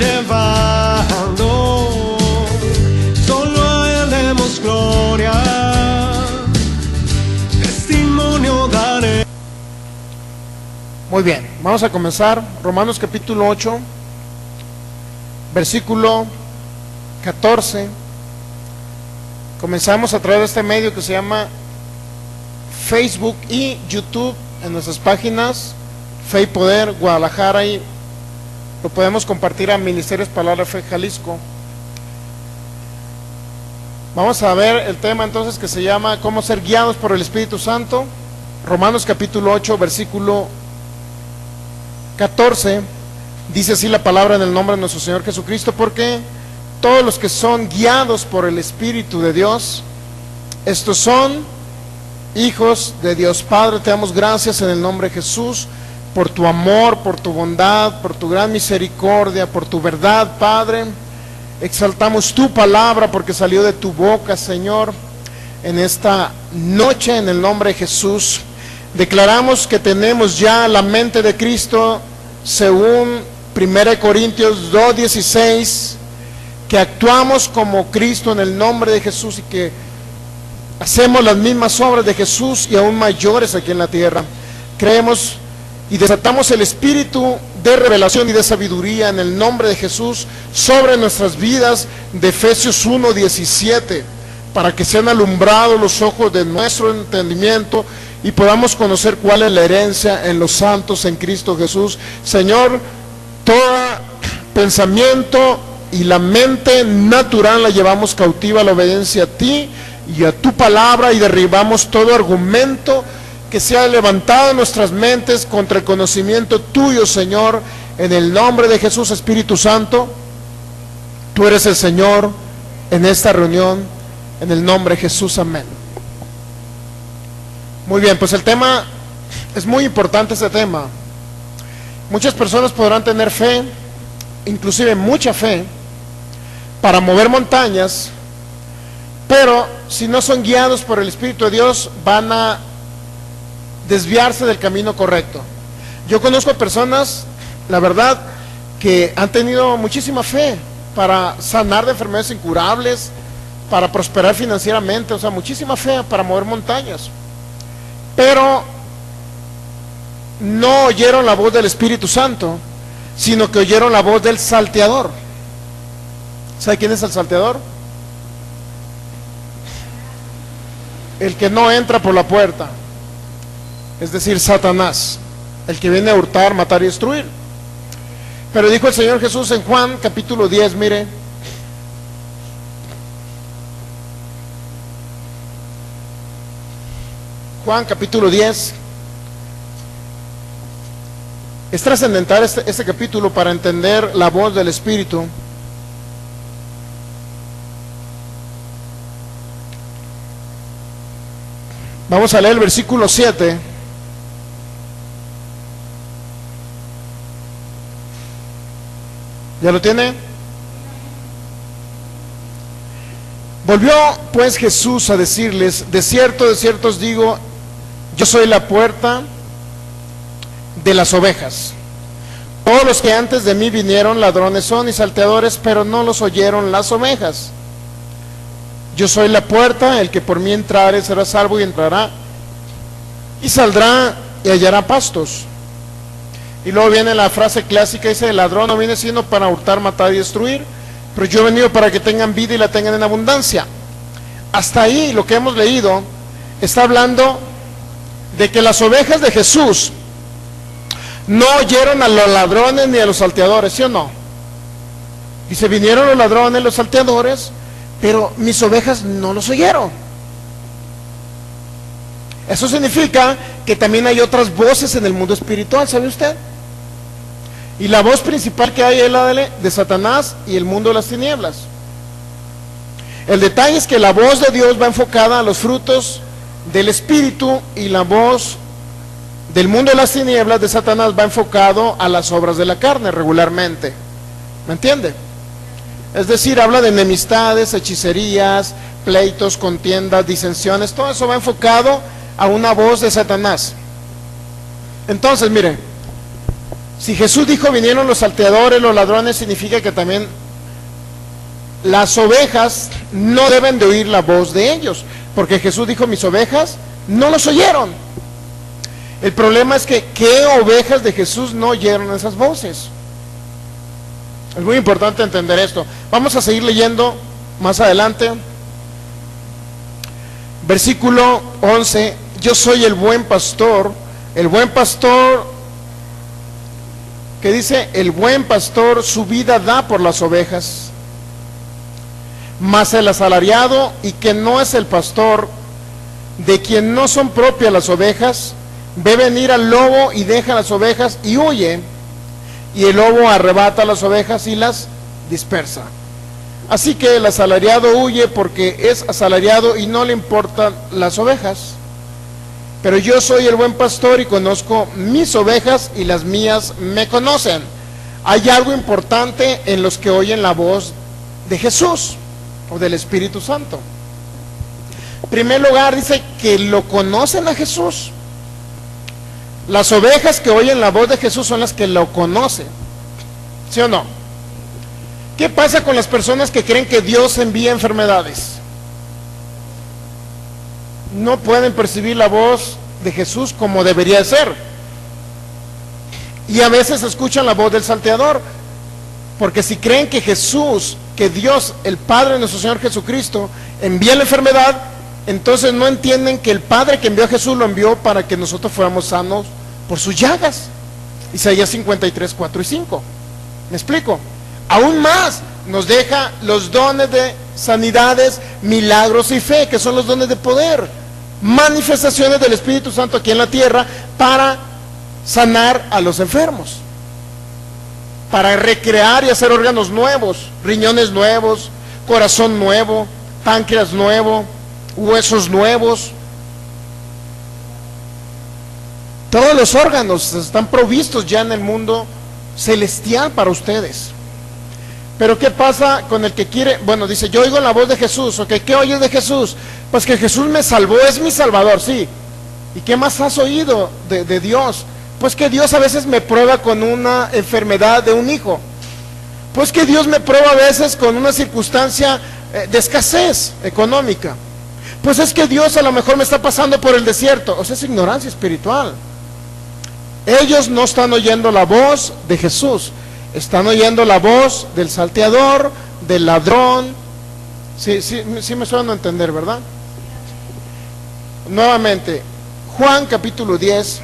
llevando, solo a Él demos gloria, testimonio daré. Muy bien, vamos a comenzar. Romanos capítulo 8, versículo 14. Comenzamos a través de este medio que se llama Facebook y YouTube, en nuestras páginas Fe y Poder Guadalajara, y lo podemos compartir a Ministerios Palabra Fe Jalisco. Vamos a ver el tema entonces, que se llama cómo ser guiados por el Espíritu Santo. Romanos capítulo 8, versículo 14, dice así la palabra: en el nombre de nuestro Señor Jesucristo, porque todos los que son guiados por el Espíritu de Dios, estos son hijos de Dios. Padre, te damos gracias en el nombre de Jesús por tu amor, por tu bondad, por tu gran misericordia, por tu verdad, Padre. Exaltamos tu palabra porque salió de tu boca, Señor, en esta noche, en el nombre de Jesús. Declaramos que tenemos ya la mente de Cristo, según 1 Corintios 2:16, que actuamos como Cristo en el nombre de Jesús y que hacemos las mismas obras de Jesús y aún mayores aquí en la tierra. Creemos y desatamos el espíritu de revelación y de sabiduría en el nombre de Jesús sobre nuestras vidas, de Efesios 1:17, para que sean alumbrados los ojos de nuestro entendimiento y podamos conocer cuál es la herencia en los santos en Cristo Jesús. Señor, todo pensamiento y la mente natural la llevamos cautiva a la obediencia a ti y a tu palabra, y derribamos todo argumento que se ha levantado en nuestras mentes contra el conocimiento tuyo, Señor, en el nombre de Jesús. Espíritu Santo, tú eres el Señor en esta reunión, en el nombre de Jesús, amén. Muy bien, pues el tema es muy importante. Este tema, muchas personas podrán tener fe, inclusive mucha fe, para mover montañas, pero si no son guiados por el Espíritu de Dios, van a desviarse del camino correcto. Yo conozco personas, la verdad, que han tenido muchísima fe para sanar de enfermedades incurables, para prosperar financieramente, o sea, muchísima fe para mover montañas, pero no oyeron la voz del Espíritu Santo, sino que oyeron la voz del salteador. ¿Sabe quién es el salteador? El que no entra por la puerta, es decir, Satanás, el que viene a hurtar, matar y destruir. Pero dijo el Señor Jesús en Juan capítulo 10, mire, Juan capítulo 10, es trascendental este capítulo para entender la voz del Espíritu. Vamos a leer el versículo 7. ¿Ya lo tiene? Volvió pues Jesús a decirles: de cierto os digo, yo soy la puerta de las ovejas. Todos los que antes de mí vinieron ladrones son y salteadores, pero no los oyeron las ovejas. Yo soy la puerta, el que por mí entrare será salvo, y entrará y saldrá y hallará pastos. Y luego viene la frase clásica, dice: el ladrón no viene sino para hurtar, matar y destruir, pero yo he venido para que tengan vida y la tengan en abundancia. Hasta ahí lo que hemos leído está hablando de que las ovejas de Jesús no oyeron a los ladrones ni a los salteadores, ¿sí o no? Dice: vinieron los ladrones, los salteadores, pero mis ovejas no los oyeron. Eso significa que también hay otras voces en el mundo espiritual, ¿sabe usted? Y la voz principal que hay es la de Satanás y el mundo de las tinieblas. El detalle es que la voz de Dios va enfocada a los frutos del Espíritu, y la voz del mundo de las tinieblas de Satanás va enfocado a las obras de la carne regularmente. ¿Me entiende? Es decir, habla de enemistades, hechicerías, pleitos, contiendas, disensiones. Todo eso va enfocado a una voz de Satanás. Entonces, miren, Si Jesús dijo vinieron los salteadores, los ladrones, significa que también las ovejas no deben de oír la voz de ellos, porque Jesús dijo mis ovejas no los oyeron. El problema es que ¿qué ovejas de Jesús no oyeron esas voces? Es muy importante entender esto. Vamos a seguir leyendo más adelante. Versículo 11. Yo soy el buen pastor. El buen pastor, que dice, el buen pastor su vida da por las ovejas. Mas el asalariado, y que no es el pastor, de quien no son propias las ovejas, ve venir al lobo y deja las ovejas y huye, y el lobo arrebata las ovejas y las dispersa. Así que el asalariado huye porque es asalariado y no le importan las ovejas. Pero yo soy el buen pastor y conozco mis ovejas y las mías me conocen. Hay algo importante en los que oyen la voz de Jesús o del Espíritu Santo. En primer lugar dice que lo conocen a Jesús. Las ovejas que oyen la voz de Jesús son las que lo conocen. ¿Sí o no? ¿Qué pasa con las personas que creen que Dios envía enfermedades? No pueden percibir la voz de Jesús como debería ser. Y a veces escuchan la voz del salteador, porque si creen que Jesús, que Dios, el Padre de nuestro Señor Jesucristo, envía la enfermedad, entonces no entienden que el Padre que envió a Jesús lo envió para que nosotros fuéramos sanos por sus llagas. Isaías 53, 4 y 5. ¿Me explico? Aún más nos deja los dones de sanidades, milagros y fe, que son los dones de poder, manifestaciones del Espíritu Santo aquí en la tierra para sanar a los enfermos, para recrear y hacer órganos nuevos, riñones nuevos, corazón nuevo, páncreas nuevo, huesos nuevos. Todos los órganos están provistos ya en el mundo celestial para ustedes. Pero ¿qué pasa con el que quiere? Bueno, dice, yo oigo la voz de Jesús. ¿Ok? ¿Qué oyes de Jesús? Pues que Jesús me salvó, es mi salvador, sí. ¿Y qué más has oído de Dios? Pues que Dios a veces me prueba con una enfermedad de un hijo. Pues que Dios me prueba a veces con una circunstancia de escasez económica. Pues es que Dios a lo mejor me está pasando por el desierto. O sea, es ignorancia espiritual. Ellos no están oyendo la voz de Jesús, están oyendo la voz del salteador, del ladrón. Sí me suena a entender, ¿verdad? Nuevamente, Juan capítulo 10,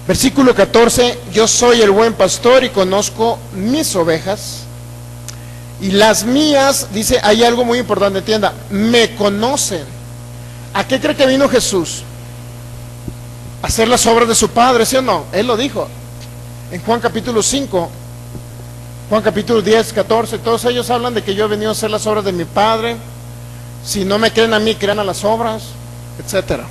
versículo 14. Yo soy el buen pastor y conozco mis ovejas y las mías, dice, hay algo muy importante, entienda, me conocen. ¿A qué cree que vino Jesús? A hacer las obras de su Padre, ¿sí o no? Él lo dijo en Juan capítulo 5, Juan capítulo 10, 14. Todos ellos hablan de que yo he venido a hacer las obras de mi Padre. Si no me creen a mí, crean a las obras, etcétera.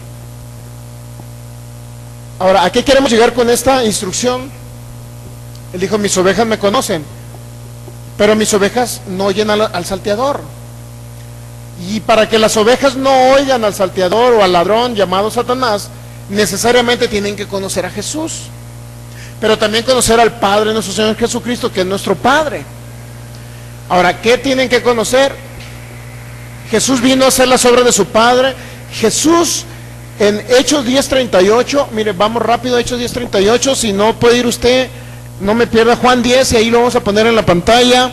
Ahora, ¿a qué queremos llegar con esta instrucción? Él dijo, mis ovejas me conocen, pero mis ovejas no oyen al salteador. Y para que las ovejas no oigan al salteador o al ladrón llamado Satanás, necesariamente tienen que conocer a Jesús, pero también conocer al Padre, nuestro Señor Jesucristo, que es nuestro Padre. Ahora, ¿qué tienen que conocer? Jesús vino a hacer las obras de su Padre. Jesús en Hechos 10:38, mire, vamos rápido a Hechos 10:38, si no puede ir usted, no me pierda Juan 10 y ahí lo vamos a poner en la pantalla.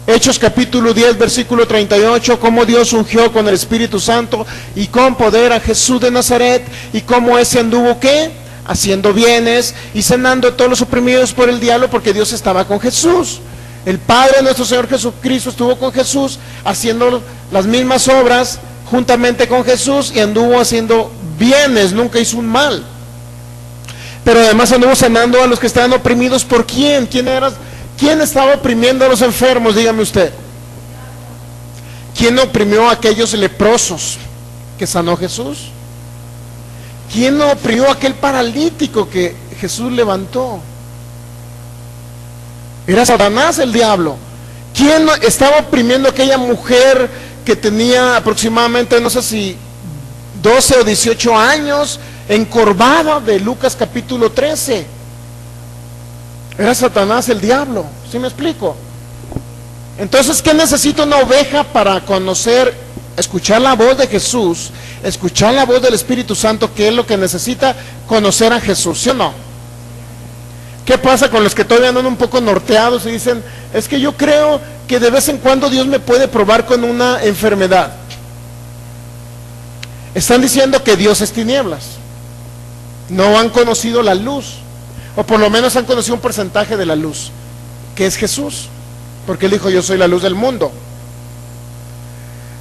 Hechos capítulo 10, versículo 38, cómo Dios ungió con el Espíritu Santo y con poder a Jesús de Nazaret, y cómo ese anduvo, ¿qué? Haciendo bienes y sanando a todos los oprimidos por el diablo, porque Dios estaba con Jesús. El Padre de nuestro Señor Jesucristo estuvo con Jesús haciendo las mismas obras juntamente con Jesús, y anduvo haciendo bienes, nunca hizo un mal. Pero además anduvo sanando a los que estaban oprimidos. ¿Por quién? ¿Quién estaba oprimiendo a los enfermos? Dígame usted. ¿Quién oprimió a aquellos leprosos que sanó Jesús? ¿Quién oprimió a aquel paralítico que Jesús levantó? Era Satanás, el diablo. ¿Quién estaba oprimiendo a aquella mujer que tenía aproximadamente, no sé si 12 o 18 años, encorvada de Lucas capítulo 13. Era Satanás, el diablo. ¿Sí me explico? Entonces, ¿qué necesita una oveja para conocer, escuchar la voz de Jesús, escuchar la voz del Espíritu Santo? ¿Qué es lo que necesita? Conocer a Jesús, ¿sí o no? ¿Qué pasa con los que todavía andan un poco norteados y dicen, es que yo creo que de vez en cuando Dios me puede probar con una enfermedad? Están diciendo que Dios es tinieblas. No han conocido la luz, o por lo menos han conocido un porcentaje de la luz, que es Jesús, porque Él dijo, yo soy la luz del mundo.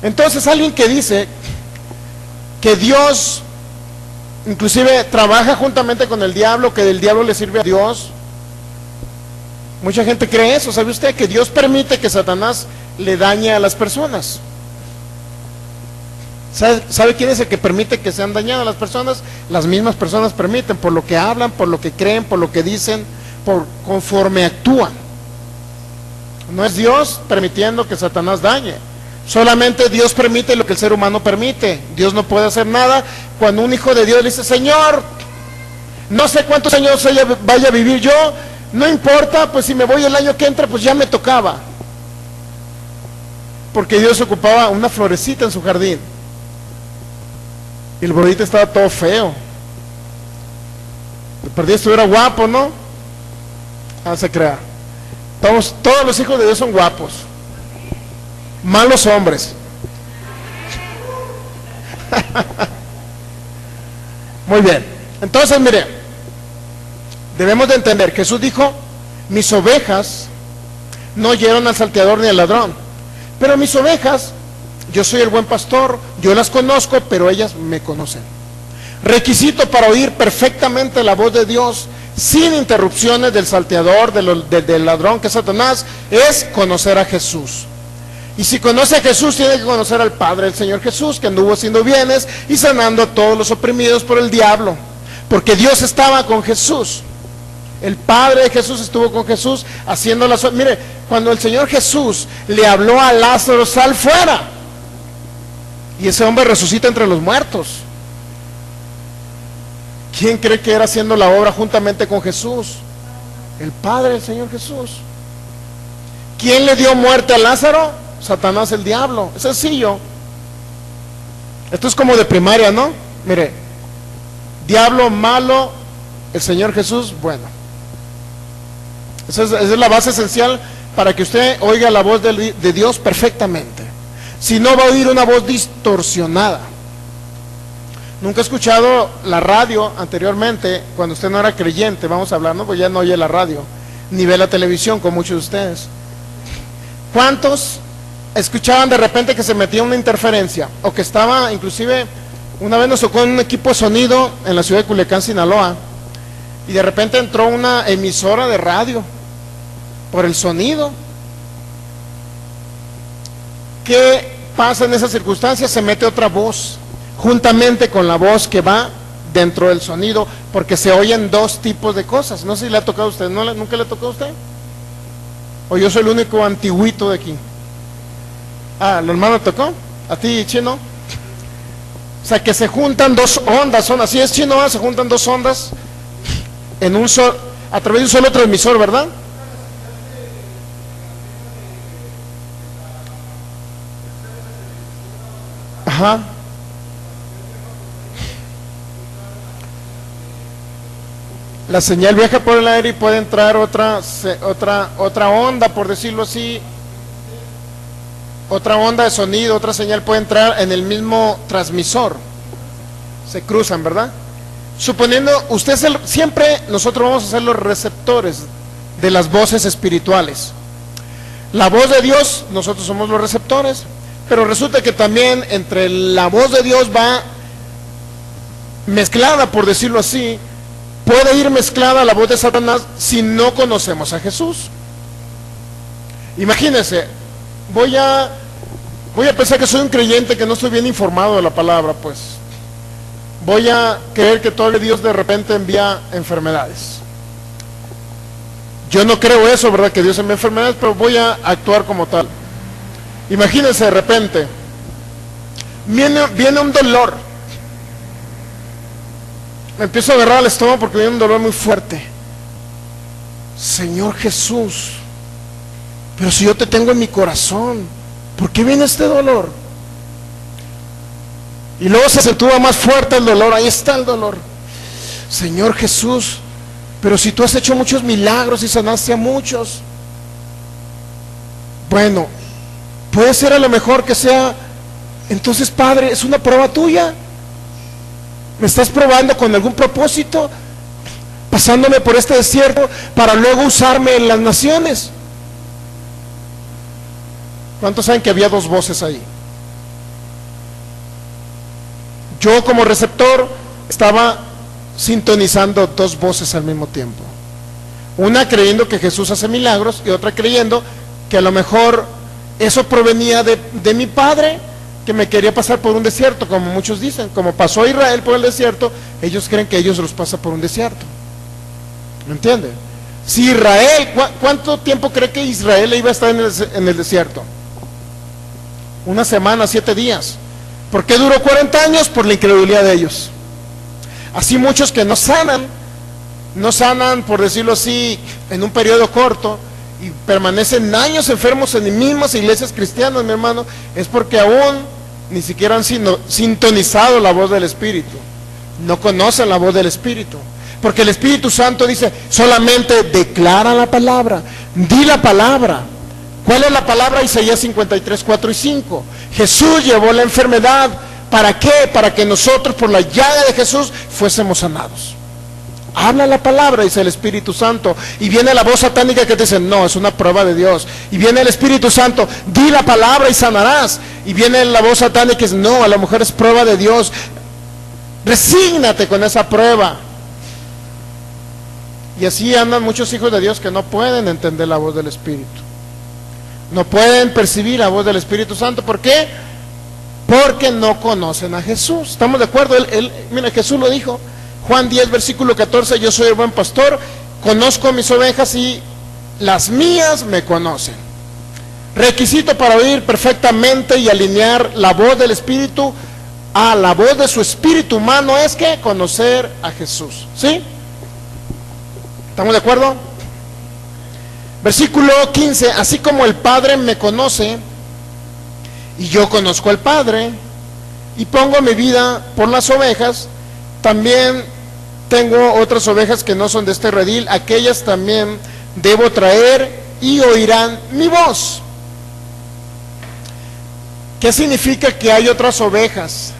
Entonces, alguien que dice que Dios inclusive trabaja juntamente con el diablo, que del diablo le sirve a Dios, mucha gente cree eso. ¿Sabe usted que Dios permite que Satanás le dañe a las personas? ¿Sabe quién es el que permite que sean dañadas las personas? Las mismas personas permiten, por lo que hablan, por lo que creen, por lo que dicen, por conforme actúan. No es Dios permitiendo que Satanás dañe. Solamente Dios permite lo que el ser humano permite. Dios no puede hacer nada. Cuando un hijo de Dios le dice, Señor, no sé cuántos años vaya a vivir yo, no importa, pues si me voy el año que entra, pues ya me tocaba. Porque Dios ocupaba una florecita en su jardín. Y el brodito estaba todo feo. De perdida estuviera guapo, ¿no? Ah, se crea. Todos los hijos de Dios son guapos. Malos hombres. Muy bien. Entonces, mire, debemos de entender, Jesús dijo, mis ovejas no oyeron al salteador ni al ladrón, pero mis ovejas, yo soy el buen pastor, yo las conozco, pero ellas me conocen. Requisito para oír perfectamente la voz de Dios, sin interrupciones del salteador, del ladrón que es Satanás, es conocer a Jesús. Y si conoce a Jesús, tiene que conocer al Padre, el Señor Jesús, que anduvo haciendo bienes y sanando a todos los oprimidos por el diablo, porque Dios estaba con Jesús. El Padre de Jesús estuvo con Jesús haciendo las... Mire, cuando el Señor Jesús le habló a Lázaro, sal fuera, y ese hombre resucita entre los muertos, ¿quién cree que era haciendo la obra juntamente con Jesús? El Padre del Señor Jesús. ¿Quién le dio muerte a Lázaro? Satanás, el diablo. Es sencillo. Esto es como de primaria, ¿no? Mire, diablo malo, el Señor Jesús bueno. Esa es la base esencial para que usted oiga la voz de Dios perfectamente. Si no, va a oír una voz distorsionada. Nunca he escuchado la radio anteriormente, cuando usted no era creyente, vamos a hablar, ¿no? Pues ya no oye la radio, ni ve la televisión, con muchos de ustedes. ¿Cuántos escuchaban de repente que se metía una interferencia? O que estaba, inclusive, una vez nos tocó un equipo de sonido en la ciudad de Culiacán, Sinaloa, y de repente entró una emisora de radio por el sonido. ¿Qué pasa en esas circunstancias? Se mete otra voz juntamente con la voz que va dentro del sonido, porque se oyen dos tipos de cosas. No sé si le ha tocado a usted. ¿Nunca le tocó a usted? ¿O yo soy el único antiguito de aquí? Ah, ¿el hermano tocó? ¿A ti, Chino? O sea, que se juntan dos ondas, son así es, Chino, se juntan dos ondas en a través de un solo transmisor, ¿verdad? Ajá. La señal viaja por el aire y puede entrar otra onda, por decirlo así, otra onda de sonido, otra señal puede entrar en el mismo transmisor. Se cruzan, ¿verdad? Suponiendo, siempre nosotros vamos a ser los receptores de las voces espirituales. La voz de Dios, nosotros somos los receptores, pero resulta que también entre la voz de Dios va mezclada, por decirlo así, puede ir mezclada la voz de Satanás si no conocemos a Jesús. Imagínense, voy a pensar que soy un creyente que no estoy bien informado de la palabra, pues voy a creer que todavía Dios de repente envía enfermedades. Yo no creo eso, ¿verdad? Que Dios envía enfermedades, pero voy a actuar como tal. Imagínense de repente, viene un dolor me empiezo a agarrar al estómago porque me dio un dolor muy fuerte. Señor Jesús, pero si yo te tengo en mi corazón, ¿por qué viene este dolor? Y luego se acentúa más fuerte el dolor, ahí está el dolor. Señor Jesús, pero si tú has hecho muchos milagros y sanaste a muchos. Bueno, puede ser a lo mejor que sea, entonces Padre, es una prueba tuya. ¿Me estás probando con algún propósito? Pasándome por este desierto para luego usarme en las naciones. ¿Cuántos saben que había dos voces ahí? Yo como receptor estaba sintonizando dos voces al mismo tiempo. Una creyendo que Jesús hace milagros y otra creyendo que a lo mejor eso provenía de mi Padre, que me quería pasar por un desierto, como muchos dicen. Como pasó Israel por el desierto, ellos creen que ellos los pasa por un desierto. ¿Me entiende? Si Israel, ¿cuánto tiempo cree que Israel iba a estar en el desierto? Una semana, 7 días. ¿Por qué duró 40 años? Por la incredulidad de ellos. Así muchos que no sanan, por decirlo así, en un periodo corto, y permanecen años enfermos en mismas iglesias cristianas, mi hermano, es porque aún ni siquiera han sintonizado la voz del Espíritu, no conocen la voz del Espíritu, porque el Espíritu Santo dice, solamente declara la palabra, di la palabra. ¿Cuál es la palabra? Isaías 53, 4 y 5. Jesús llevó la enfermedad, ¿para qué? Para que nosotros por la llaga de Jesús fuésemos sanados. Habla la palabra, dice el Espíritu Santo, y viene la voz satánica que te dice, no, es una prueba de Dios, y viene el Espíritu Santo, di la palabra y sanarás, y viene la voz satánica que dice, no, a lo mejor es prueba de Dios, resígnate con esa prueba. Y así andan muchos hijos de Dios que no pueden entender la voz del Espíritu, no pueden percibir la voz del Espíritu Santo. ¿Por qué? Porque no conocen a Jesús. ¿Estamos de acuerdo? Mira, Jesús lo dijo, Juan 10, versículo 14, yo soy el buen pastor, conozco mis ovejas y las mías me conocen. Requisito para oír perfectamente y alinear la voz del Espíritu a la voz de su espíritu humano es que conocer a Jesús. ¿Sí? ¿Estamos de acuerdo? Versículo 15, así como el Padre me conoce y yo conozco al Padre y pongo mi vida por las ovejas, también tengo otras ovejas que no son de este redil, aquellas también debo traer y oirán mi voz. ¿Qué significa que hay otras ovejas?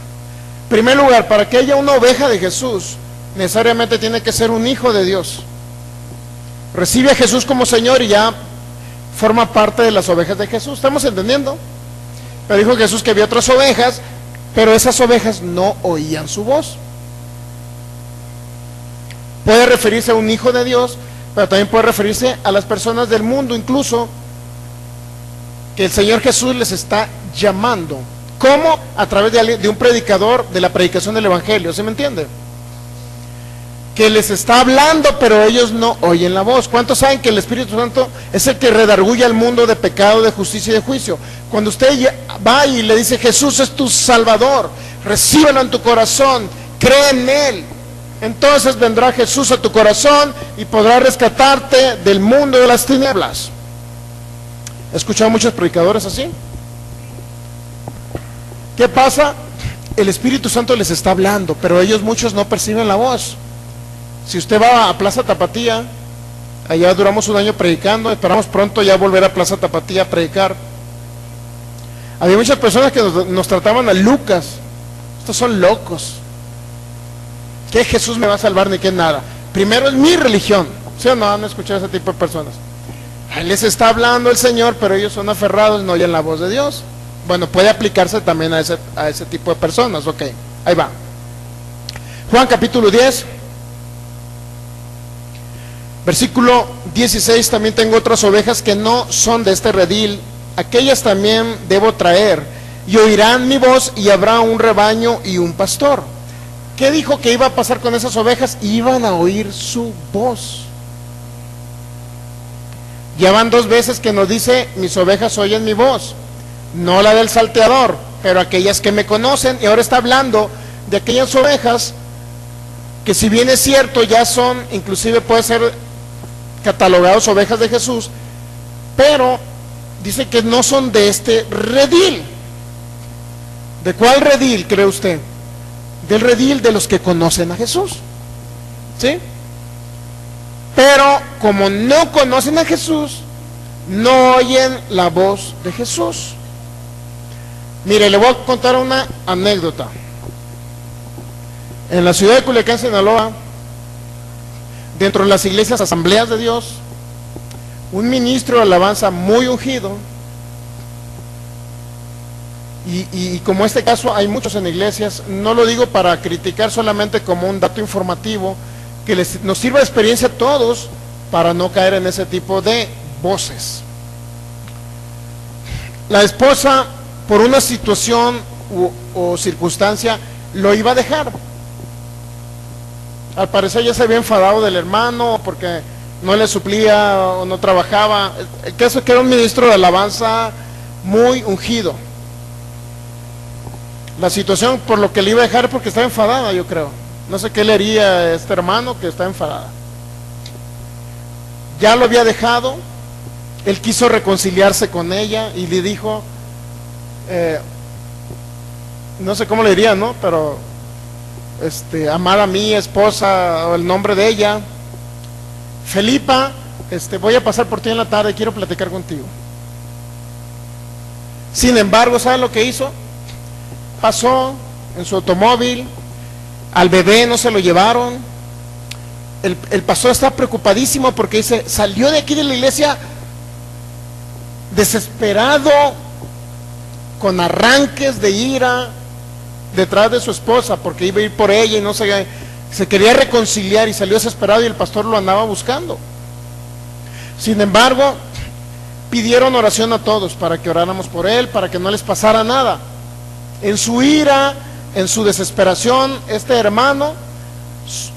En primer lugar, para que haya una oveja de Jesús, necesariamente tiene que ser un hijo de Dios. Recibe a Jesús como Señor y ya forma parte de las ovejas de Jesús. ¿Estamos entendiendo? Pero dijo Jesús que había otras ovejas, pero esas ovejas no oían su voz. Puede referirse a un hijo de Dios, pero también puede referirse a las personas del mundo, incluso que el Señor Jesús les está llamando. ¿Cómo? A través de un predicador, de la predicación del Evangelio. ¿Sí me entiende? Que les está hablando, pero ellos no oyen la voz. ¿Cuántos saben que el Espíritu Santo es el que redarguye al mundo de pecado, de justicia y de juicio? Cuando usted va y le dice, Jesús es tu Salvador, recíbelo en tu corazón, cree en Él, entonces vendrá Jesús a tu corazón y podrá rescatarte del mundo de las tinieblas. He escuchado muchos predicadores así. ¿Qué pasa? El Espíritu Santo les está hablando, pero ellos muchos no perciben la voz. Si usted va a Plaza Tapatía, allá duramos un año predicando, esperamos pronto ya volver a Plaza Tapatía a predicar. Había muchas personas que nos trataban a Lucas. Estos son locos. ¿Qué Jesús me va a salvar ni qué nada? Primero es mi religión. ¿Sí o no? Han escuchado a ese tipo de personas. Ahí les está hablando el Señor, pero ellos son aferrados, no oyen la voz de Dios. Bueno, puede aplicarse también a ese tipo de personas. Ok, ahí va. Juan capítulo 10. Versículo 16, también tengo otras ovejas que no son de este redil, aquellas también debo traer, y oirán mi voz, y habrá un rebaño y un pastor. ¿Qué dijo que iba a pasar con esas ovejas? Iban a oír su voz. Ya van 2 veces que nos dice, mis ovejas oyen mi voz, no la del salteador, pero aquellas que me conocen, y ahora está hablando de aquellas ovejas que si bien es cierto, ya son, inclusive puede ser catalogados ovejas de Jesús, pero dice que no son de este redil. ¿De cuál redil cree usted? Del redil de los que conocen a Jesús, ¿sí? Pero como no conocen a Jesús, no oyen la voz de Jesús. Mire, le voy a contar una anécdota. En la ciudad de Culiacán, Sinaloa, dentro de las iglesias Asambleas de Dios, un ministro de alabanza muy ungido, y como este caso hay muchos en iglesias, no lo digo para criticar, solamente como un dato informativo que nos sirva de experiencia a todos para no caer en ese tipo de voces. La esposa, por una situación o circunstancia, lo iba a dejar. Al parecer ya se había enfadado del hermano porque no le suplía o no trabajaba. El caso es que era un ministro de alabanza muy ungido. La situación por lo que le iba a dejar es porque estaba enfadada, yo creo. No sé qué le haría a este hermano que está enfadada. Ya lo había dejado. Él quiso reconciliarse con ella y le dijo, no sé cómo le diría, ¿no? Pero amar a mi esposa, o el nombre de ella, Felipa, voy a pasar por ti en la tarde, quiero platicar contigo. Sin embargo, ¿sabe lo que hizo? Pasó en su automóvil, al bebé no se lo llevaron. El pastor está preocupadísimo porque dice, salió de aquí de la iglesia desesperado, con arranques de ira, detrás de su esposa, porque iba a ir por ella y no se quería reconciliar, y salió desesperado y el pastor lo andaba buscando. Sin embargo, pidieron oración a todos para que oráramos por él, para que no les pasara nada. En su ira, en su desesperación, este hermano,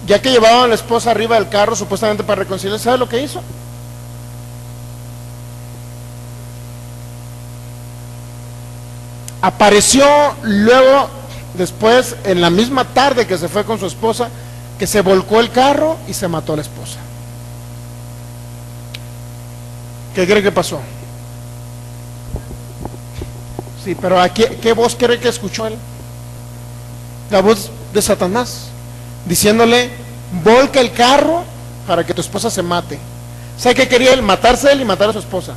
ya que llevaban a la esposa arriba del carro supuestamente para reconciliar, ¿sabe lo que hizo? Apareció luego, después, en la misma tarde que se fue con su esposa, que se volcó el carro y se mató a la esposa. ¿Qué cree que pasó? Sí, pero ¿qué voz cree que escuchó él? La voz de Satanás, diciéndole, volca el carro para que tu esposa se mate. ¿Sabe qué quería él? Matarse él y matar a su esposa.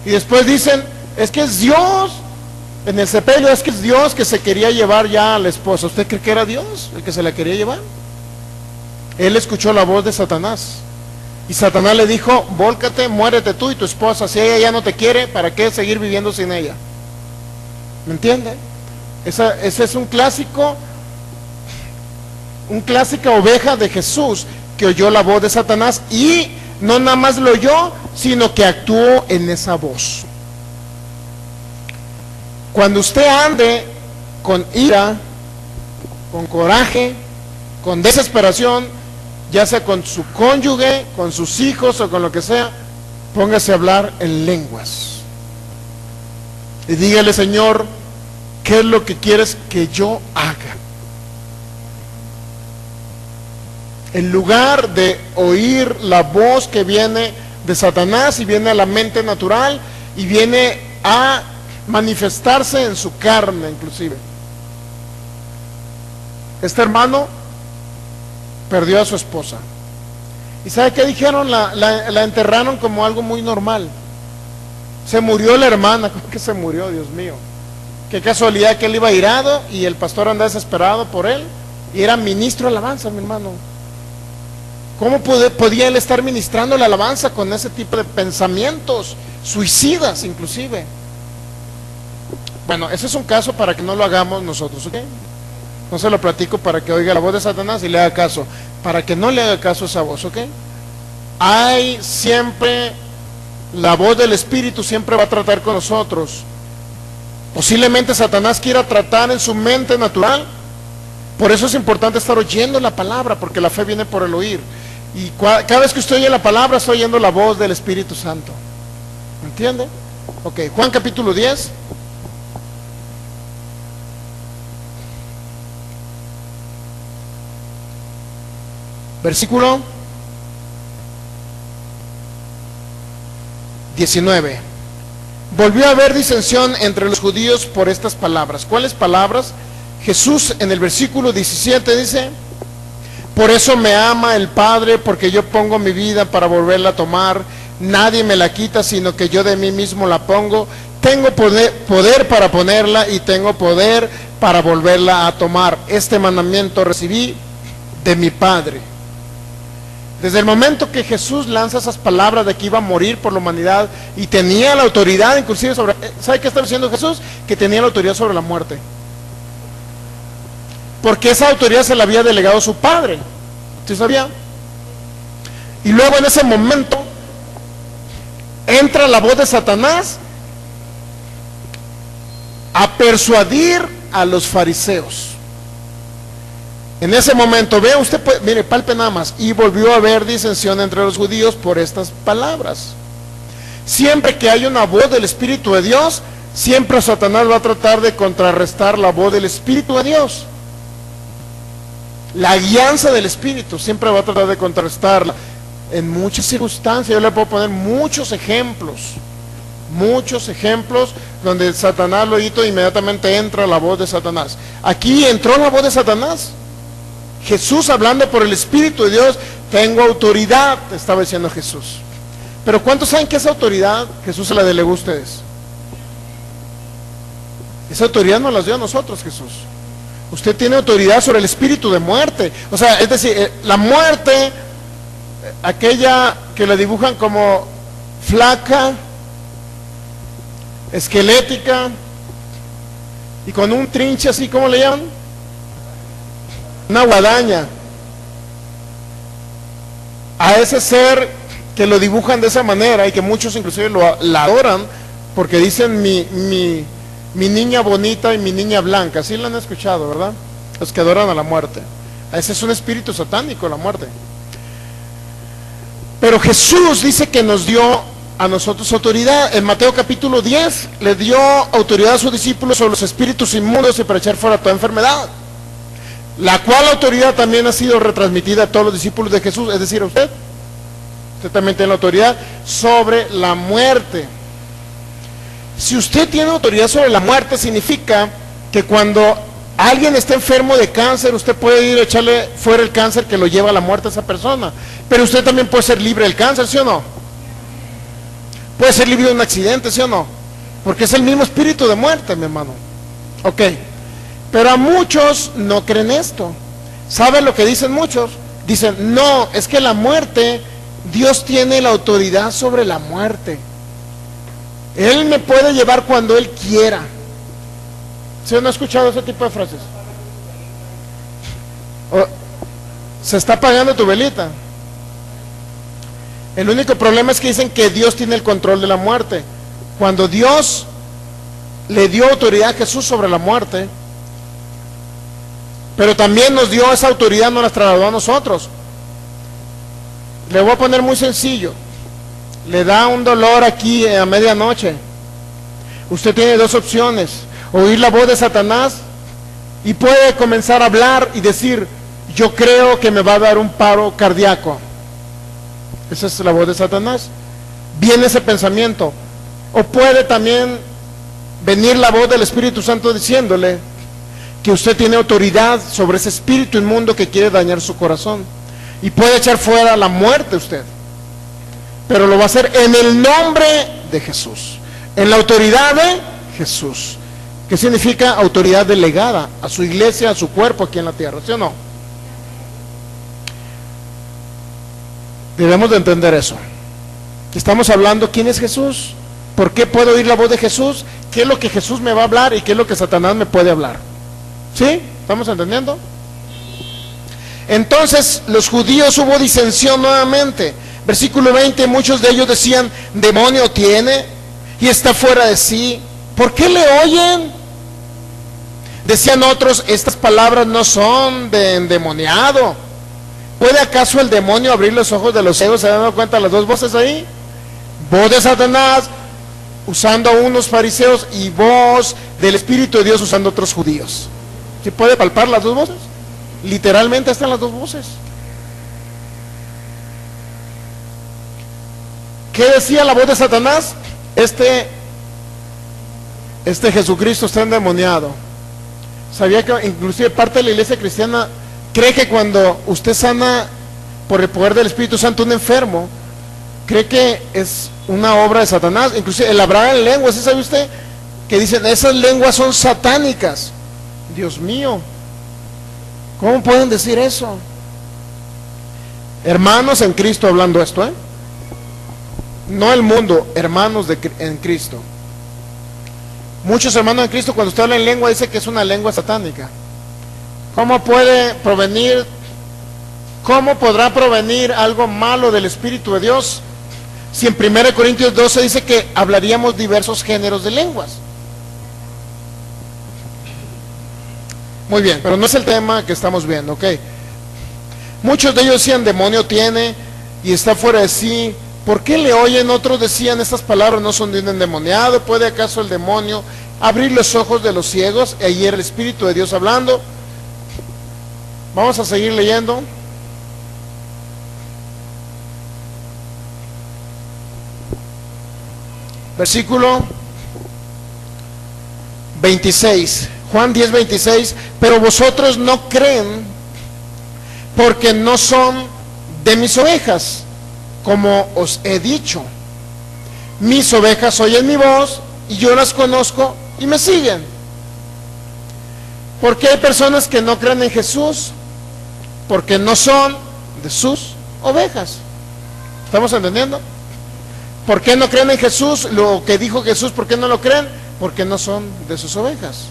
Y después dicen, es que es Dios, en el sepelio es que es Dios que se quería llevar ya a la esposa. ¿Usted cree que era Dios el que se la quería llevar? Él escuchó la voz de Satanás. Y Satanás le dijo, vólcate, muérete tú y tu esposa. Si ella ya no te quiere, ¿para qué seguir viviendo sin ella? ¿Me entiende? Ese es un clásica oveja de Jesús que oyó la voz de Satanás, y no nada más lo oyó, sino que actuó en esa voz. Cuando usted ande con ira, con coraje, con desesperación, ya sea con su cónyuge, con sus hijos o con lo que sea, póngase a hablar en lenguas y dígale, Señor, ¿qué es lo que quieres que yo haga? En lugar de oír la voz que viene de Satanás y viene a la mente natural y viene a manifestarse en su carne inclusive. Este hermano perdió a su esposa. ¿Y sabe qué dijeron? La enterraron como algo muy normal. Se murió la hermana. ¿Cómo que se murió? Dios mío. Qué casualidad que él iba irado y el pastor andaba desesperado por él. Y era ministro de alabanza, mi hermano. ¿Cómo podía él estar ministrando la alabanza con ese tipo de pensamientos suicidas inclusive? Bueno, ese es un caso para que no lo hagamos nosotros, ¿ok? No se lo platico para que oiga la voz de Satanás y le haga caso, para que no le haga caso a esa voz, ¿ok? Hay siempre, la voz del Espíritu siempre va a tratar con nosotros. Posiblemente Satanás quiera tratar en su mente natural. Por eso es importante estar oyendo la palabra, porque la fe viene por el oír. Y cada vez que usted oye la palabra, está oyendo la voz del Espíritu Santo. ¿Me entiende? Ok, Juan capítulo 10. Versículo 19. Volvió a haber disensión entre los judíos por estas palabras. ¿Cuáles palabras? Jesús en el versículo 17 dice: por eso me ama el Padre, porque yo pongo mi vida para volverla a tomar. Nadie me la quita, sino que yo de mí mismo la pongo. Tengo poder para ponerla y tengo poder para volverla a tomar. Este mandamiento recibí de mi Padre. Desde el momento que Jesús lanza esas palabras de que iba a morir por la humanidad y tenía la autoridad inclusive sobre... ¿Sabe qué está diciendo Jesús? Que tenía la autoridad sobre la muerte. Porque esa autoridad se la había delegado su Padre. ¿Usted sabía? Y luego en ese momento entra la voz de Satanás a persuadir a los fariseos. En ese momento, vea usted, mire, palpe nada más. Y volvió a haber disensión entre los judíos por estas palabras. Siempre que hay una voz del Espíritu de Dios, siempre Satanás va a tratar de contrarrestar la voz del Espíritu de Dios. La guianza del Espíritu siempre va a tratar de contrarrestarla. En muchas circunstancias, yo le puedo poner muchos ejemplos donde Satanás lo hizo, inmediatamente entra la voz de Satanás. Aquí entró la voz de Satanás. Jesús hablando por el Espíritu de Dios: tengo autoridad, estaba diciendo Jesús. Pero ¿cuántos saben que esa autoridad Jesús se la delegó a ustedes? Esa autoridad nos la dio a nosotros Jesús. Usted tiene autoridad sobre el espíritu de muerte. O sea, es decir, la muerte, aquella que la dibujan como flaca, esquelética y con un trinche así, ¿cómo le llaman? Una guadaña. A ese ser que lo dibujan de esa manera y que muchos inclusive la adoran porque dicen mi niña bonita y mi niña blanca. ¿Sí lo han escuchado, verdad? Los que adoran a la muerte. Ese es un espíritu satánico, la muerte. Pero Jesús dice que nos dio a nosotros autoridad. En Mateo capítulo 10 le dio autoridad a sus discípulos sobre los espíritus inmundos y para echar fuera toda enfermedad, la cual autoridad también ha sido retransmitida a todos los discípulos de Jesús, es decir, a usted. Usted también tiene la autoridad sobre la muerte. Si usted tiene autoridad sobre la muerte, significa que cuando alguien está enfermo de cáncer, usted puede ir a echarle fuera el cáncer que lo lleva a la muerte a esa persona. Pero usted también puede ser libre del cáncer, ¿sí o no? Puede ser libre de un accidente, ¿sí o no? Porque es el mismo espíritu de muerte, mi hermano. Ok. Pero a muchos no creen esto. ¿Saben lo que dicen muchos? Dicen: no, es que la muerte, Dios tiene la autoridad sobre la muerte. Él me puede llevar cuando Él quiera. ¿Sí o no ha escuchado ese tipo de frases? Se está apagando tu velita. El único problema es que dicen que Dios tiene el control de la muerte. Cuando Dios le dio autoridad a Jesús sobre la muerte, pero también nos dio esa autoridad, nos la trasladó a nosotros. Le voy a poner muy sencillo. Le da un dolor aquí a medianoche. Usted tiene dos opciones: oír la voz de Satanás y puede comenzar a hablar y decir: yo creo que me va a dar un paro cardíaco. Esa es la voz de Satanás. Viene ese pensamiento. O puede también venir la voz del Espíritu Santo diciéndole que usted tiene autoridad sobre ese espíritu inmundo que quiere dañar su corazón, y puede echar fuera la muerte usted, pero lo va a hacer en el nombre de Jesús, en la autoridad de Jesús, que significa autoridad delegada a su iglesia, a su cuerpo aquí en la tierra, ¿sí o no? Debemos de entender eso. Estamos hablando quién es Jesús, por qué puedo oír la voz de Jesús, qué es lo que Jesús me va a hablar y qué es lo que Satanás me puede hablar. ¿Sí? ¿Estamos entendiendo? Entonces los judíos, hubo disensión nuevamente. Versículo 20: muchos de ellos decían: demonio tiene y está fuera de sí, ¿por qué le oyen? Decían otros: estas palabras no son de endemoniado. ¿Puede acaso el demonio abrir los ojos de los ciegos? ¿Se han dado cuenta las dos voces ahí? Voz de Satanás usando a unos fariseos y voz del Espíritu de Dios usando a otros judíos. ¿Sí puede palpar las dos voces? Literalmente están las dos voces. ¿qué decía la voz de Satanás? Este Jesucristo está endemoniado. Sabía que inclusive parte de la iglesia cristiana cree que cuando usted sana por el poder del Espíritu Santo un enfermo, cree que es una obra de Satanás. Inclusive el hablar en lenguas, ¿sí sabe usted? Que dicen, esas lenguas son satánicas. Dios mío, ¿cómo pueden decir eso? Hermanos en Cristo hablando esto, ¿eh? No el mundo, hermanos en Cristo. Muchos hermanos en Cristo, cuando usted habla en lengua, dice que es una lengua satánica. ¿Cómo puede provenir, cómo podrá provenir algo malo del Espíritu de Dios? Si en 1 Corintios 12 dice que hablaríamos diversos géneros de lenguas. Muy bien, pero no es el tema que estamos viendo, ¿ok? Muchos de ellos decían, demonio tiene y está fuera de sí. ¿Por qué le oyen? Otros decían, estas palabras no son de un endemoniado. ¿Puede acaso el demonio abrir los ojos de los ciegos? Y ahí era el Espíritu de Dios hablando. Vamos a seguir leyendo. Versículo 26. Juan 10, 26. Pero vosotros no creen porque no son de mis ovejas, como os he dicho. Mis ovejas oyen mi voz y yo las conozco y me siguen. ¿Por qué hay personas que no creen en Jesús? Porque no son de sus ovejas. ¿Estamos entendiendo? ¿Por qué no creen en Jesús? Lo que dijo Jesús, ¿por qué no lo creen? Porque no son de sus ovejas.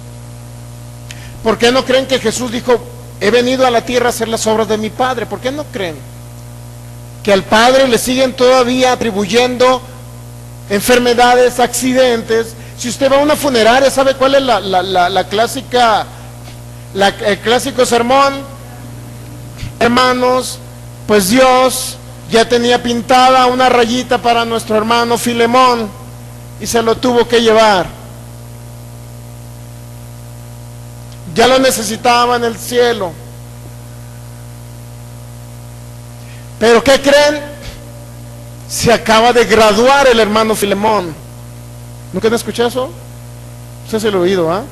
¿Por qué no creen que Jesús dijo, he venido a la tierra a hacer las obras de mi Padre? ¿Por qué no creen? Que al Padre le siguen todavía atribuyendo enfermedades, accidentes. Si usted va a una funeraria, ¿sabe cuál es el clásico sermón? Hermanos, pues Dios ya tenía pintada una rayita para nuestro hermano Filemón y se lo tuvo que llevar. Ya lo necesitaba en el cielo. Pero ¿qué creen? Se acaba de graduar el hermano Filemón. ¿Nunca han escuchado eso? Usted se lo ha oído, ¿ah?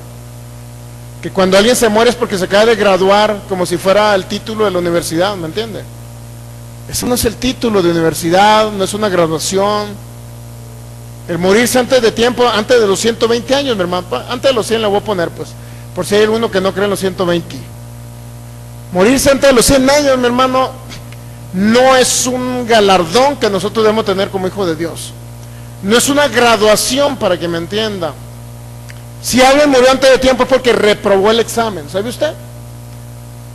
Que cuando alguien se muere es porque se acaba de graduar, como si fuera el título de la universidad, ¿me entiende? Eso no es el título de universidad, no es una graduación. El morirse antes de tiempo, antes de los 120 años, mi hermano, antes de los 100 le voy a poner, pues, por si hay alguno que no cree en los 120. Morirse antes de los 100 años, mi hermano, no es un galardón que nosotros debemos tener como hijo de Dios. No es una graduación, para que me entienda. Si alguien murió antes de tiempo es porque reprobó el examen, ¿sabe usted?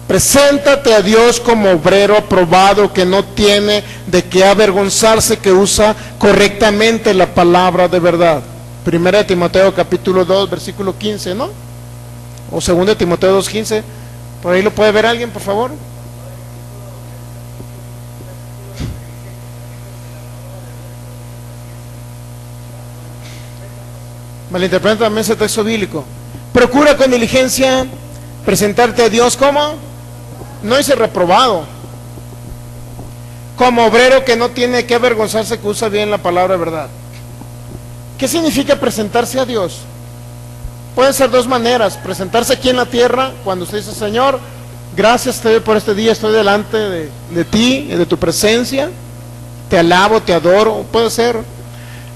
Preséntate a Dios como obrero aprobado, que no tiene de qué avergonzarse, que usa correctamente la palabra de verdad. 1 Timoteo capítulo 2, versículo 15, ¿no? O 2 Timoteo 2, 15. Por ahí lo puede ver alguien, por favor. Malinterpreta también ese texto bíblico. Procura con diligencia presentarte a Dios como, no dice reprobado, como obrero que no tiene que avergonzarse, que usa bien la palabra de verdad. ¿Qué significa presentarse a Dios? Pueden ser dos maneras: presentarse aquí en la tierra, cuando usted dice, Señor, gracias te doy por este día, estoy delante de ti, de tu presencia, te alabo, te adoro. Puede ser.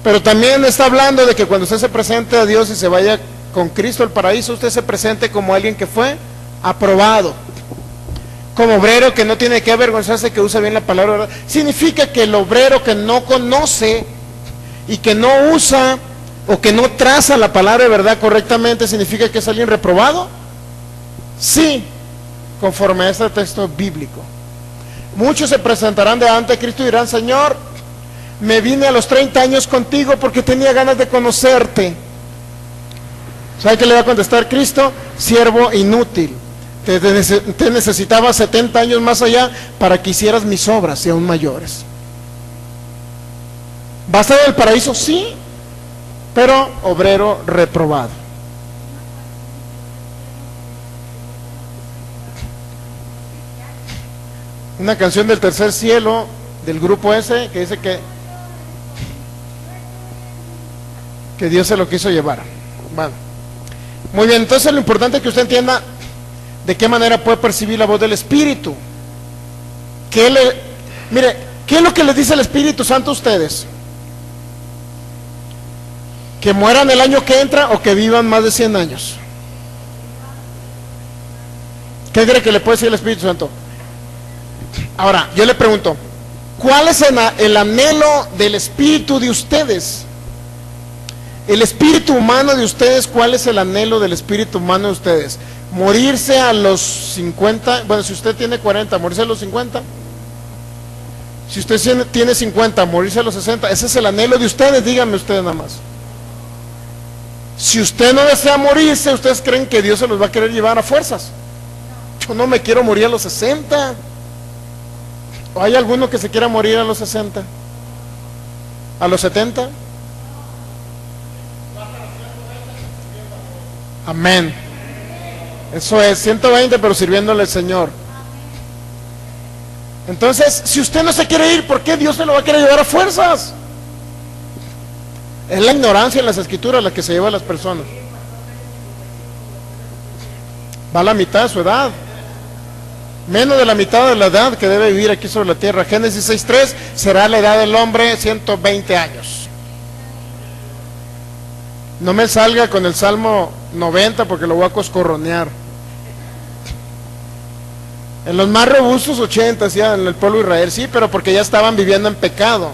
Pero también está hablando de que cuando usted se presente a Dios y se vaya con Cristo al paraíso, usted se presente como alguien que fue aprobado, como obrero que no tiene que avergonzarse, que usa bien la palabra de verdad. Significa que el obrero que no conoce y que no usa o que no traza la palabra de verdad correctamente, ¿significa que es alguien reprobado? Sí, conforme a este texto bíblico. Muchos se presentarán delante de Cristo y dirán, Señor, me vine a los 30 años contigo porque tenía ganas de conocerte. ¿Sabe qué le va a contestar Cristo? Siervo inútil, te necesitaba 70 años más allá para que hicieras mis obras y aún mayores. ¿Va a estar en el paraíso? Sí, pero obrero reprobado. Una canción del Tercer Cielo, del grupo ese, que dice que que Dios se lo quiso llevar. Bueno, muy bien, entonces lo importante es que usted entienda de qué manera puede percibir la voz del Espíritu. Mire, ¿qué es lo que les dice el Espíritu Santo a ustedes? ¿Que mueran el año que entra o que vivan más de 100 años? ¿Qué cree que le puede decir el Espíritu Santo? Ahora, yo le pregunto, ¿cuál es el anhelo del espíritu de ustedes? El espíritu humano de ustedes, ¿cuál es el anhelo del espíritu humano de ustedes? ¿Morirse a los 50? Bueno, si usted tiene 40, ¿morirse a los 50? Si usted tiene 50, ¿morirse a los 60? Ese es el anhelo de ustedes, díganme ustedes nada más. Si usted no desea morirse, ¿ustedes creen que Dios se los va a querer llevar a fuerzas? Yo no me quiero morir a los 60. ¿O hay alguno que se quiera morir a los 60? ¿A los 70? Amén. Eso es, 120 pero sirviéndole al Señor. Entonces, si usted no se quiere ir, ¿por qué Dios se lo va a querer llevar a fuerzas? Es la ignorancia en las escrituras la que se lleva a las personas. Va a la mitad de su edad. Menos de la mitad de la edad que debe vivir aquí sobre la tierra. Génesis 6:3, será la edad del hombre 120 años. No me salga con el Salmo 90 porque lo voy a coscorronear. En los más robustos 80, ya en el pueblo de Israel, sí, pero porque ya estaban viviendo en pecado.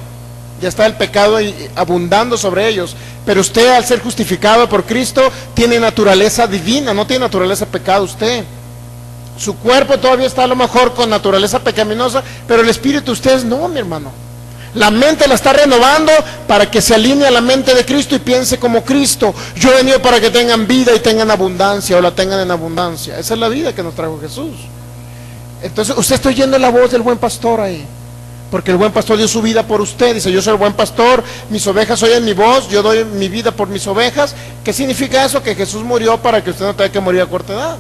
Ya está el pecado abundando sobre ellos. Pero usted, al ser justificado por Cristo, tiene naturaleza divina, no tiene naturaleza de pecado usted. Su cuerpo todavía está a lo mejor con naturaleza pecaminosa, pero el espíritu de ustedes no, mi hermano. La mente la está renovando para que se alinee a la mente de Cristo y piense como Cristo. Yo he venido para que tengan vida y tengan abundancia, o la tengan en abundancia. Esa es la vida que nos trajo Jesús. Entonces usted está oyendo la voz del buen pastor ahí, porque el buen pastor dio su vida por usted. Dice, yo soy el buen pastor, mis ovejas oyen mi voz, yo doy mi vida por mis ovejas. ¿Qué significa eso? Que Jesús murió para que usted no tenga que morir a corta edad.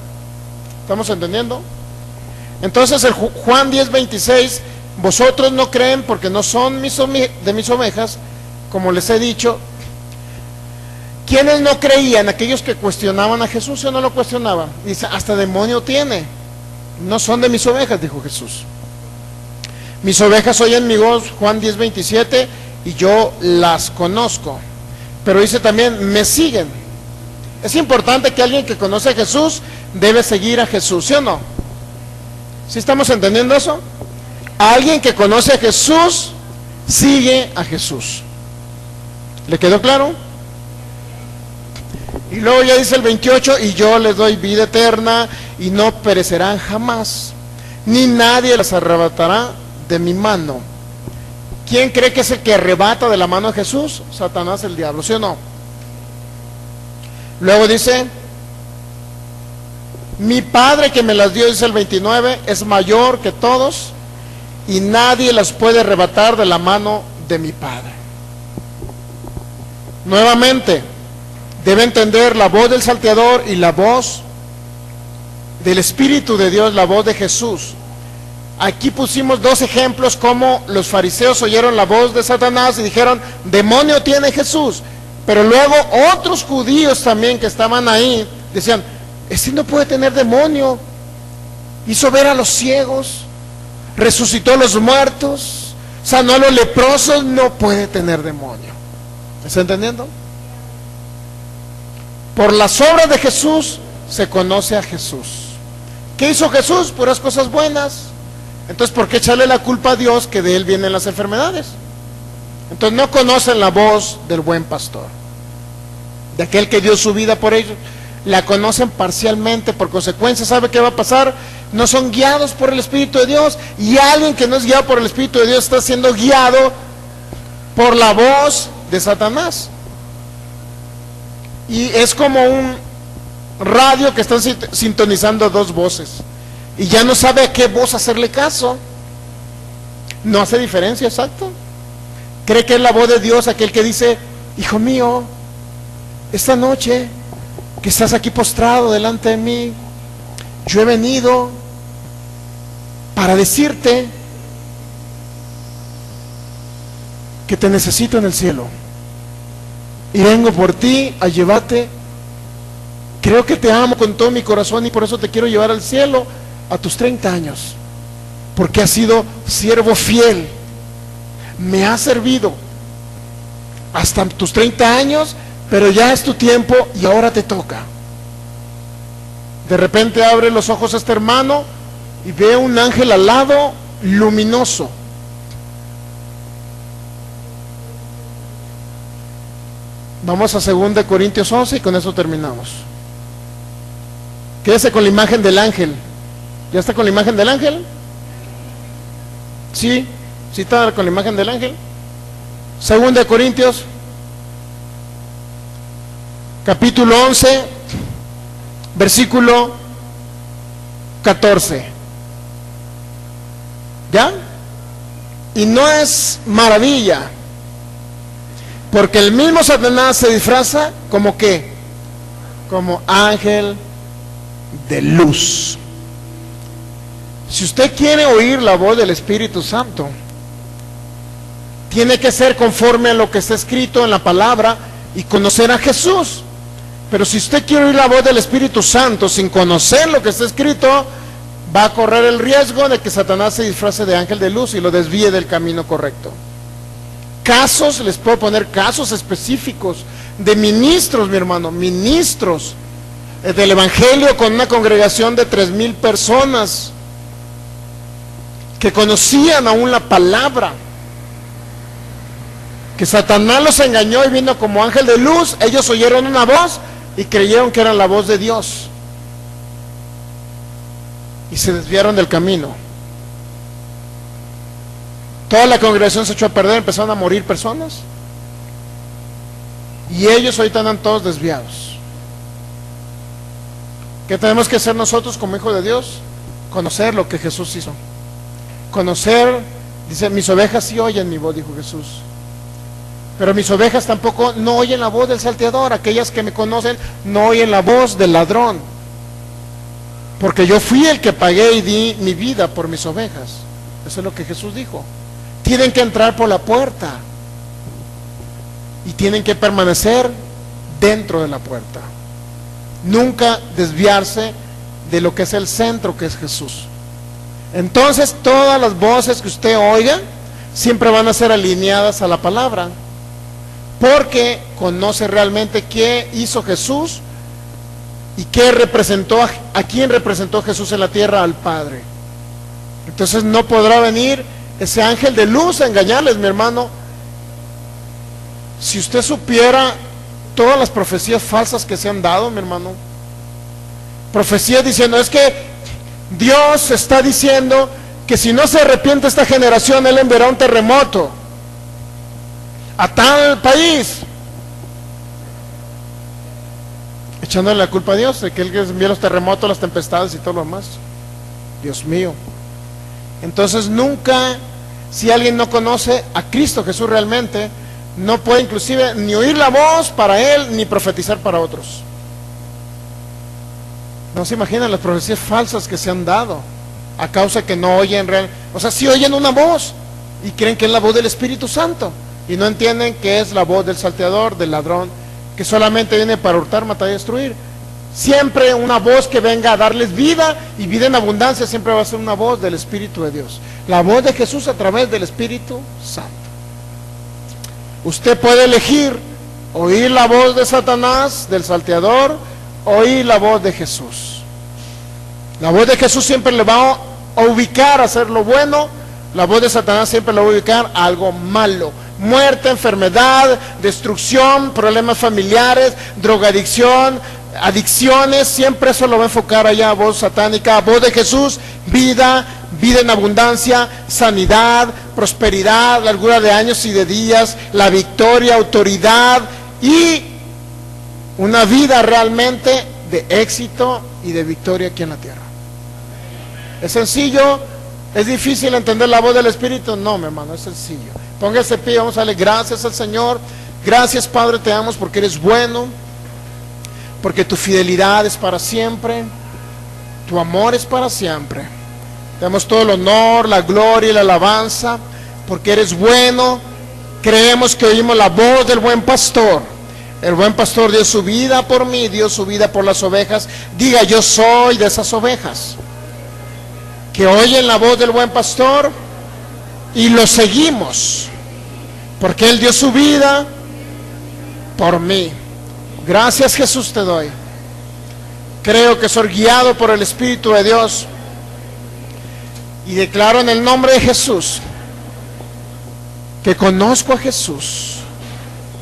¿Estamos entendiendo? Entonces el Juan 10:26, vosotros no creen porque no son de mis ovejas, como les he dicho. ¿Quiénes no creían? Aquellos que cuestionaban a Jesús, o no lo cuestionaban. Dice, hasta demonio tiene. No son de mis ovejas, dijo Jesús. Mis ovejas oyen mi voz, Juan 10:27, y yo las conozco. Pero dice también, me siguen. Es importante que alguien que conoce a Jesús debe seguir a Jesús, ¿sí o no? ¿Sí estamos entendiendo eso? Alguien que conoce a Jesús sigue a Jesús. ¿Le quedó claro? Y luego ya dice el 28, y yo les doy vida eterna y no perecerán jamás, ni nadie las arrebatará de mi mano. ¿Quién cree que es el que arrebata de la mano de Jesús? Satanás, el diablo, ¿sí o no? Luego dice, mi Padre que me las dio, dice el 29, es mayor que todos y nadie las puede arrebatar de la mano de mi Padre. Nuevamente, debe entender la voz del salteador y la voz del Espíritu de Dios, la voz de Jesús. Aquí pusimos dos ejemplos como los fariseos oyeron la voz de Satanás y dijeron, demonio tiene Jesús. Pero luego otros judíos también que estaban ahí decían, este no puede tener demonio, hizo ver a los ciegos, resucitó a los muertos, sanó a los leprosos, no puede tener demonio. ¿Está entendiendo? Por las obras de Jesús se conoce a Jesús. ¿Qué hizo Jesús? Puras cosas buenas. Entonces, ¿por qué echarle la culpa a Dios que de él vienen las enfermedades? Entonces no conocen la voz del buen pastor, de aquel que dio su vida por ellos. La conocen parcialmente, por consecuencia, ¿sabe qué va a pasar? No son guiados por el Espíritu de Dios, y alguien que no es guiado por el Espíritu de Dios está siendo guiado por la voz de Satanás. Y es como un radio que están sintonizando dos voces, y ya no sabe a qué voz hacerle caso. No hace diferencia, exacto. Cree que es la voz de Dios, aquel que dice, hijo mío, esta noche que estás aquí postrado delante de mí, yo he venido para decirte que te necesito en el cielo. y vengo por ti a llevarte. Creo que te amo con todo mi corazón y por eso te quiero llevar al cielo a tus 30 años, porque has sido siervo fiel, me has servido hasta tus 30 años, pero ya es tu tiempo y ahora te toca. De repente abre los ojos a este hermano y ve un ángel al lado luminoso. Vamos a 2 Corintios 11 y con eso terminamos. Quédese con la imagen del ángel. ¿Ya está con la imagen del ángel? Sí, sí está con la imagen del ángel. 2 Corintios, capítulo 11, versículo 14. ¿Ya? Y no es maravilla, porque el mismo Satanás se disfraza como ¿qué? Como ángel de luz. Si usted quiere oír la voz del Espíritu Santo, tiene que ser conforme a lo que está escrito en la palabra y conocer a Jesús. Pero si usted quiere oír la voz del Espíritu Santo sin conocer lo que está escrito, va a correr el riesgo de que Satanás se disfrace de ángel de luz y lo desvíe del camino correcto. Casos, les puedo poner casos específicos de ministros, mi hermano, ministros del Evangelio con una congregación de 3,000 personas que conocían aún la palabra, que Satanás los engañó y vino como ángel de luz. Ellos oyeron una voz y creyeron que era la voz de Dios y se desviaron del camino. Toda la congregación se echó a perder, empezaron a morir personas y ellos ahorita andan todos desviados. ¿Qué tenemos que hacer nosotros como hijos de Dios? Conocer lo que Jesús hizo. Conocer, dice, mis ovejas sí oyen mi voz, dijo Jesús. Pero mis ovejas tampoco no oyen la voz del salteador. Aquellas que me conocen no oyen la voz del ladrón. Porque yo fui el que pagué y di mi vida por mis ovejas. Eso es lo que Jesús dijo. Tienen que entrar por la puerta y tienen que permanecer dentro de la puerta. Nunca desviarse de lo que es el centro, que es Jesús. Entonces todas las voces que usted oiga siempre van a ser alineadas a la palabra, porque conoce realmente qué hizo Jesús y qué representó, a quién representó Jesús en la tierra, al Padre. Entonces no podrá venir ese ángel de luz a engañarles, mi hermano. Si usted supiera todas las profecías falsas que se han dado, mi hermano, profecías diciendo, es que Dios está diciendo que si no se arrepiente esta generación, Él enviará un terremoto a tal país, echándole la culpa a Dios de que Él envía los terremotos, las tempestades y todo lo demás. Dios mío. Entonces nunca, si alguien no conoce a Cristo Jesús realmente, no puede inclusive ni oír la voz para Él, ni profetizar para otros. No se imaginan las profecías falsas que se han dado a causa que no oyen real. O sea, sí oyen una voz y creen que es la voz del Espíritu Santo y no entienden que es la voz del salteador, del ladrón, que solamente viene para hurtar, matar y destruir. Siempre una voz que venga a darles vida y vida en abundancia siempre va a ser una voz del Espíritu de Dios, la voz de Jesús a través del Espíritu Santo. Usted puede elegir oír la voz de Satanás, del salteador, oír la voz de Jesús. La voz de Jesús siempre le va a ubicar a hacer lo bueno. La voz de Satanás siempre le va a ubicar a algo malo: muerte, enfermedad, destrucción, problemas familiares, drogadicción, adicciones. Siempre eso lo va a enfocar allá a voz satánica. A voz de Jesús, vida, vida en abundancia, sanidad, prosperidad, largura de años y de días, la victoria, autoridad y una vida realmente de éxito y de victoria aquí en la tierra. ¿Es sencillo? ¿Es difícil entender la voz del Espíritu? No, mi hermano, es sencillo. Póngase pie, vamos a darle gracias al Señor. Gracias, Padre, te damos porque eres bueno, porque tu fidelidad es para siempre, tu amor es para siempre. Te damos todo el honor, la gloria y la alabanza, porque eres bueno. Creemos que oímos la voz del buen pastor. El buen pastor dio su vida por mí, dio su vida por las ovejas. Diga, yo soy de esas ovejas que oyen la voz del buen pastor y lo seguimos, porque Él dio su vida por mí. Gracias, Jesús, te doy. Creo que soy guiado por el Espíritu de Dios y declaro en el nombre de Jesús que conozco a Jesús,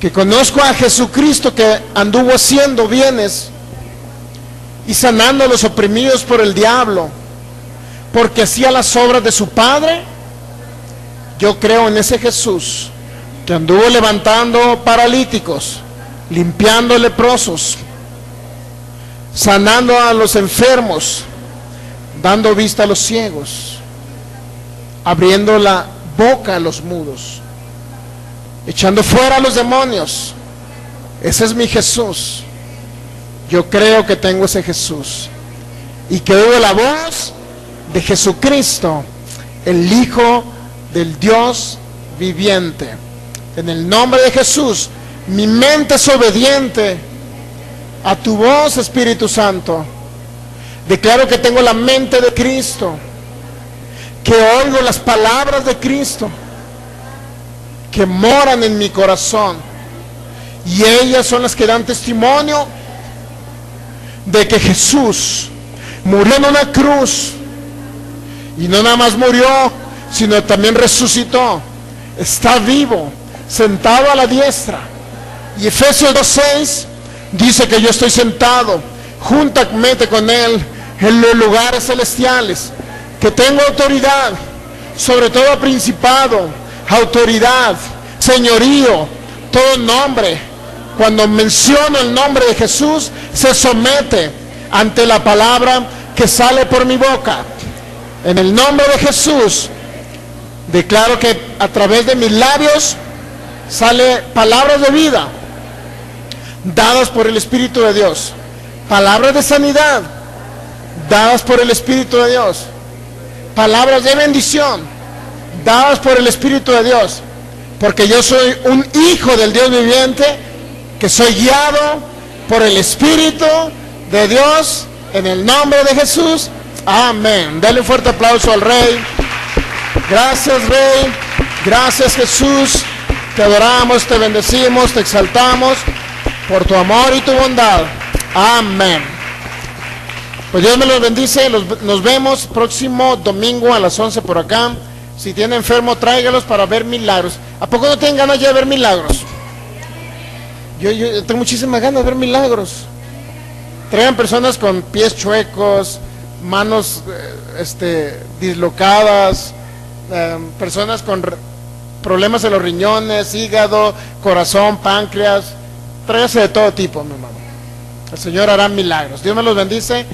que conozco a Jesucristo, que anduvo haciendo bienes y sanando a los oprimidos por el diablo, porque hacía las obras de su Padre. Yo creo en ese Jesús que anduvo levantando paralíticos, limpiando leprosos, sanando a los enfermos, dando vista a los ciegos, abriendo la boca a los mudos, echando fuera a los demonios. Ese es mi Jesús. Yo creo que tengo ese Jesús y que oigo la voz de Jesucristo, el Hijo del Dios viviente. En el nombre de Jesús, mi mente es obediente a tu voz, Espíritu Santo. Declaro que tengo la mente de Cristo, que oigo las palabras de Cristo, que moran en mi corazón, y ellas son las que dan testimonio de que Jesús murió en una cruz, y no nada más murió, sino también resucitó, está vivo, sentado a la diestra. Y Efesios 2:6 dice que yo estoy sentado juntamente con Él en los lugares celestiales, que tengo autoridad sobre todo principado, autoridad, señorío, todo nombre. Cuando menciono el nombre de Jesús, se somete ante la palabra que sale por mi boca. En el nombre de Jesús, declaro que a través de mis labios sale palabras de vida, dadas por el Espíritu de Dios, palabras de sanidad, dadas por el Espíritu de Dios, palabras de bendición, dadas por el Espíritu de Dios, porque yo soy un hijo del Dios viviente, que soy guiado por el Espíritu de Dios, en el nombre de Jesús. Amén. Dale un fuerte aplauso al Rey. Gracias, Rey. Gracias, Jesús. Te adoramos, te bendecimos, te exaltamos por tu amor y tu bondad. Amén. Pues Dios me los bendice. Nos vemos próximo domingo a las 11 por acá. Si tiene enfermo, tráigalos para ver milagros. ¿A poco no tienen ganas ya de ver milagros? Yo tengo muchísimas ganas de ver milagros. Traigan personas con pies chuecos, manos dislocadas, personas con problemas en los riñones, hígado, corazón, páncreas. Tráigase de todo tipo, mi hermano. El Señor hará milagros. Dios me los bendice.